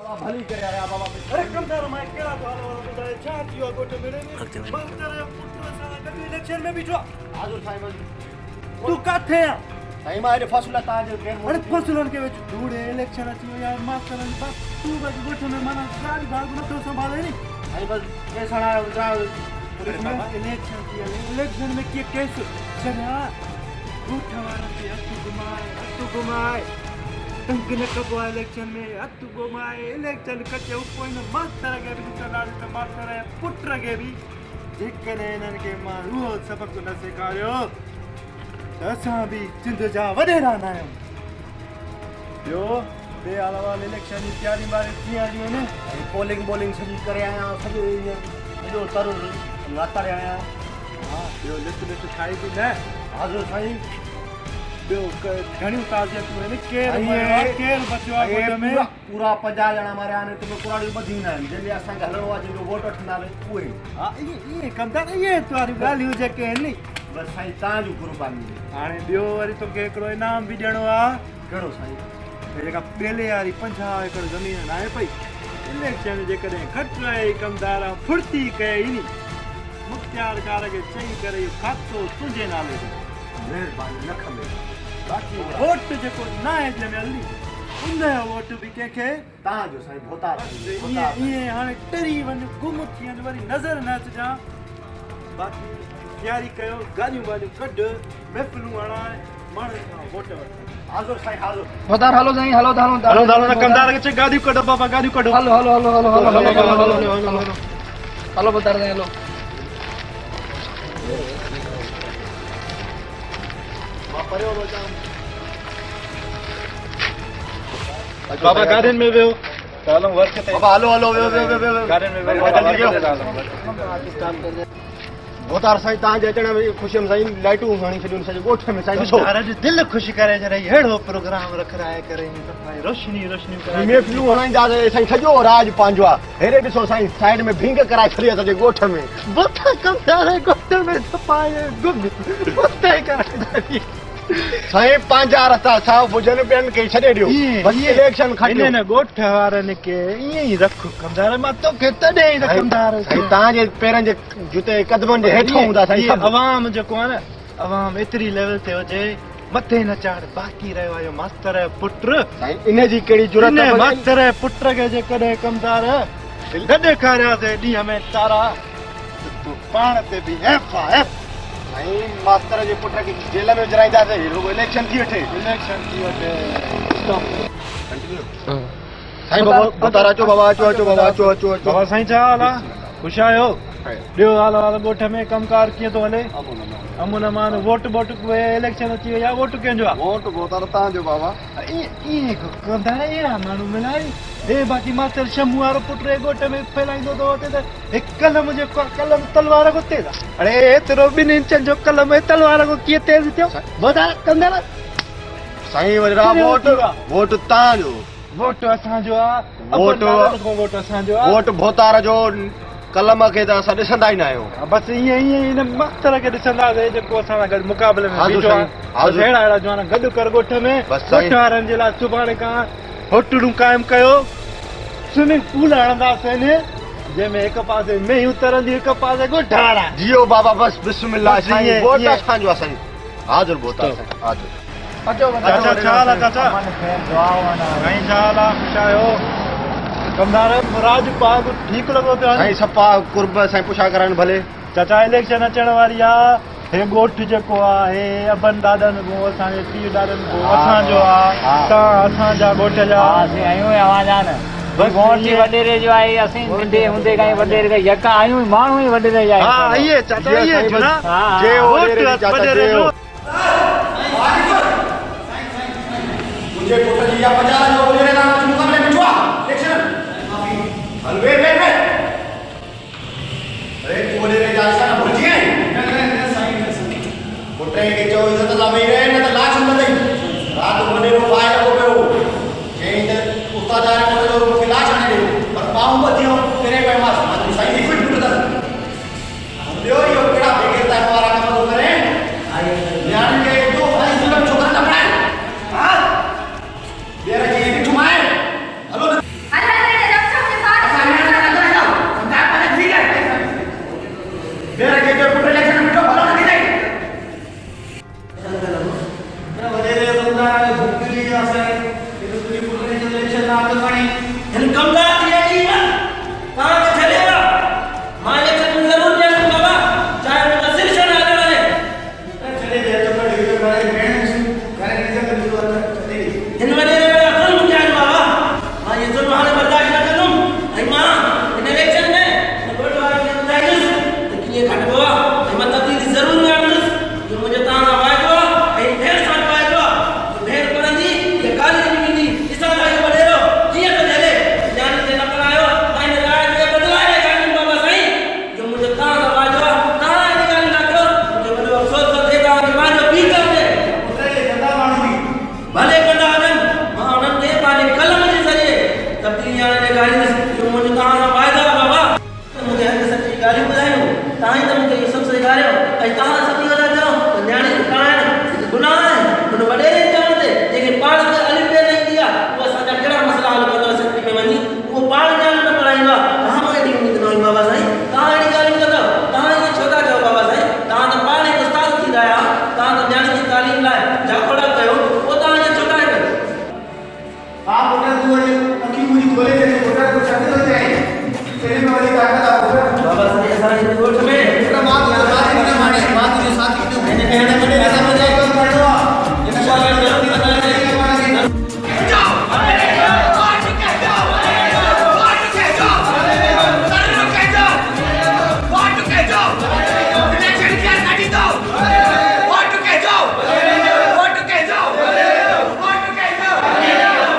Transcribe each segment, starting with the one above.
भली करे आया बाबा। अरे कमदार मां केड़ा हाल वाला ॿुधाए छा थियो गोठ मेरे में मास्टर पुत्र सां गॾु इलेक्शन में बीठो हाज़ुर साईं बस तू काथे आ साईं मां हेॾे फसुल तव्हांजे केरु अरे फसलनि खे विच धूड़े इलेक्शन अची वियो यार मास्टरनि बस तू बस गोठ में माना गाड़ी भाग नथो संभाले नी साईं बस केस हणायो ॿुधायो पुलिस में इलेक्शन थी इलेक्शन में कीअं केस छॾिया गोठ वारनि खे हथु घुमाए टंग न कबो आहे इलेक्शन में हथु घुमाए इलेक्शन कटे पोइ हिन मास्टर खे बि ॾिसंदासीं त मास्टर जे पुट खे बि जेकॾहिं हिननि खे मां उहो सबक़ु न सेखारियो त असां बि सिंध जा वॾेरा न आहियूं ॿियो ॿिए अलावा इलेक्शन जी तयारी वारी कीअं हलियूं आहिनि पोलिंग बोलिंग सॼी करे आया सॼो तर लातारे आया हा ॿियो लिस्ट ठाही बि न हाज़ुर साईं ॿियो घणियूं ताज़ियतूं आहिनि केरु बचियो आहे गोठ में पूरा 50 ॼणा मारिया आहिनि तुम कुराड़ियूं ॿधी न आहिनि जंहिंजे असांखे हलणो आहे जंहिंजो वोट वठंदासीं उहे हा इहे कमदार इहे वारियूं ॻाल्हियूं जेके आहिनि बसि साईं तव्हांजो कुर्बानी हाणे ॿियो वरी तोखे हिकिड़ो इनाम बि ॾियणो आहे कहिड़ो साईं जेका पहले वारी 50 एकड़ ज़मीन न आहे पई इलेक्शन जेकॾहिं घटि रहे कमदार फुर्ती कई नी मुख़्तियार कार खे चई करे इहो खातो तुंहिंजे नाले ते महिरबानी लख में बाक़ी वोट जेको न आहे जंहिंमें हली उनजो वोट बि कंहिंखे तव्हांजो साईं भोतार ईअं हाणे टरी वञ गुम थी वञ वरी नज़र न अचिजां बाक़ी तयारी कयो गाॾियूं वाॾियूं कढ महफ़िलूं हणाए माण्हुनि खां वोट वठ हाज़ुर साईं हाज़ुर भोतार हलो साईं हलो कमदार खे चई गाॾियूं कढो बाबा गाॾियूं कढो हलो भोतार साईं हलो बाबा गार्डन में वियो हलो वर्क ते बाबा हलो वियो गार्डन में वियो भोतार साईं तव्हांजे अचण में ख़ुशी में साईं लाइटूं हणी छॾियूं सॼे ॻोठ में साईं ॾिसो दिल ख़ुशि करे जरा अहिड़ो प्रोग्राम रखाए करे रोशनी महफ़िलूं हणाईंदासीं साईं सॼो राज पंहिंजो आहे हेॾे ॾिसो साईं साइड में भींग कराए छॾी आहे सॼे ॻोठ में साईं पंहिंजा रस्ता साफ़ हुजनि ॿियनि खे छॾे ॾियो इलेक्शन खणी ॻोठ वारनि खे ईअं ई रखो कमदार मां तोखे तॾहिं ई कमदार तव्हांजे पेरनि जे जूते कदमनि जे हेठि हूंदा साईं अवाम जेको आहे न अवाम एतिरी लेवल ते हुजे मथे न चाढ़ बाक़ी रहियो आहे मास्तर पुट साईं इन जी कहिड़ी ज़रूरत आहे मास्तर पुट खे जेकॾहिं कमदार गॾु खारियासीं ॾींहं में तारा पाण ते बि एफ आहे साईं मास्तर जे पुट खे जेल में विझराईंदासीं रुॻो इलेक्शन थी वठे साईं बाबा अचो बाबा बाबा साईं छा हाल आहे ख़ुशि आहियो ॿियो हाल ॻोठ में कमकार कीअं थो हले अमुन अमान वोट इलेक्शन अची विया वोट कंहिंजो आहे वोट भोतार तव्हांजो बाबा ईअं कंदा अहिड़ा माण्हू मिलाए हे बाक़ी मास्टर शमू वारो पुट ॻोठ में फैलाईंदो थो अचे त हिकु कलम जेको आहे कलम तलवार खां तेज़ आहे अड़े एतिरो 2 इंचनि जो कलम तलवार खां कीअं तेज़ थियो भोतार कंदा साईं वोट तव्हांजो वोट असांजो आहे वोट असांजो आहे वोट भोतार जो कलम खे त असां ॾिसंदा ई न आहियूं बसि ईअं हिन मास्तर खे ॾिसंदासीं जेको असां सां गॾु मुक़ाबले में बीठो आहे अहिड़ा जवान गॾु कर ॻोठ में ॻोठ वारनि जे लाइ सुभाणे खां होटलूं क़ाइमु कयो स्विमिंग पूल हणंदासीं जंहिंमें हिकु पासे मेंहियूं तरंदी हिकु पासे ॻोठ वारा जियो बाबा बसि बिस्मिल्लाह साईं वोट असांजो आहे साईं हाज़ुर भोतार साईं हाज़ुर अचो चाचा छा हाल आहे चाचा साईं छा हाल आहे ख़ुशि आहियो कमदार राज पाग ठीकु लॻो पियो साईं सफ़ा कुर्ब साईं पुछा करनि भले चाचा इलेक्शन अचण वारी आहे हे ॻोठ जेको आहे हे अबनि ॾाॾनि को असांजे पीउ ॾाॾनि को असांजो आहे तव्हां असांजा ॻोठ जा वॾेरे जो आहे असीं नंढे हूंदे खां ई वॾेरे खां यका आहियूं माण्हू ई वॾेरे जा हा इहे चाचा इहे मुझे पुट जी या 50 जो वॾेरे नाम मुक़ाबले में छुआ इलेक्शन हल वे अरे तू वॾेरे जा असां भुलिजी आहीं पुट खे चओ इज़त सां वेही रहे न त लाश न ॾेई राति वॾेरो पाए लॻो पियो चई त उस्ताद आया पुट जो मूंखे लाश आणे ॾियो पर माण्हू ॿधियो तेरे पियोमांसि मां साईं हिकु ई पुट अथसि ॿियो इहो कहिड़ा बेगेरता वारा कम थो करे न्याणियुनि खे एॾो भाई ज़ुल्म छोकिरा न पढ़ाए हा ॿीहर जी आप तो खाने इन कमला दिया जी ना कहां के चलेगा मां इलेक्शन में जरूर जाना बाबा चाहे उनका सिलेक्शन आ जाए चले गए तो कर वीडियो करे मैंने चले इन वडेरे में जुल्म जाए बाबा मां ये जुल्म हाले बर्दाश्त न करूं आई मां इन इलेक्शन में वोट वाले के जायज लेकिन ये घट बाबा आई मां तदी जरूर आंदस जो मुझे ताना वायदो आई ढेर साल वायदो ढेर पड़ंदी ये काली मिली इसा लाइ वडेरो किए तो जले जान के न बनायो मैंने राज के बदलाए गानी बाबा सही जो मुझे ताना वायदो ताना निकाल ना करो मुझे बड़ो अफसोस तो देगा कि मां जो पी कर दे उतरे जनता मानू भले कंदा आदम मां उन्हनि खे पंहिंजे कलम जे ज़रिए तब्दीली आणण ॾेखारींदुसि इहो मुंहिंजो तव्हां सां वाइदो आहे बाबा त मुंहिंजे हक़ सच्ची ॻाल्हियूं ॿुधायूं तव्हां ई त मूंखे इहो सभु सेखारियो ऐं तव्हां सची ॻाल्हि चओ त न्याणी खे पढ़ाइण हिकु गुनाह आहे हुन वॾेरे जे चवण ते जेके पाण खे अलिफ बे न ईंदी आहे उहा असांजा कहिड़ा मसइला हल कंदो आहे सिंधी में वञी उहो पाण न्याणी न पढ़ाईंदो आहे तव्हां मूंखे एॾी उमेद न हुई बाबा साईं तव्हां अहिड़ी ॻाल्हियूं कंदव तव्हां इहो छो था चओ बाबा साईं तव्हां त पाण ई उस्ताद थींदा आहियो तव्हां त न्याणी जी तालीम लाइ जाखोड़ा कयो पोइ तव्हां इहो छो था कयो आप उधर तू अकी मुझे खोले थे उधर कुछ शब्द होते हैं तेरे में वाली ताकत आप उधर बाबा साईं असांजे कोर्ट में इतना बात न माने बात तुझे साथ ही क्यों मैंने कहने में ऐसा मजा कर पड़ो ये नशा कर जल्दी बता दे जाओ वाट के जाओ वाट के जाओ सर के जाओ वाट के जाओ इलेक्शन क्या काटी दो वाट के जाओ वाट के जाओ वाट के जाओ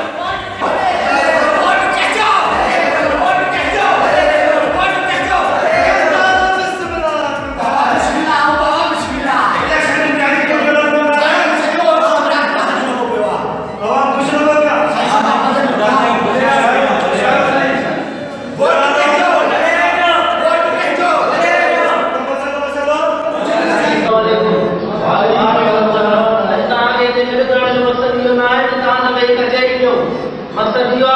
मक़सद इहो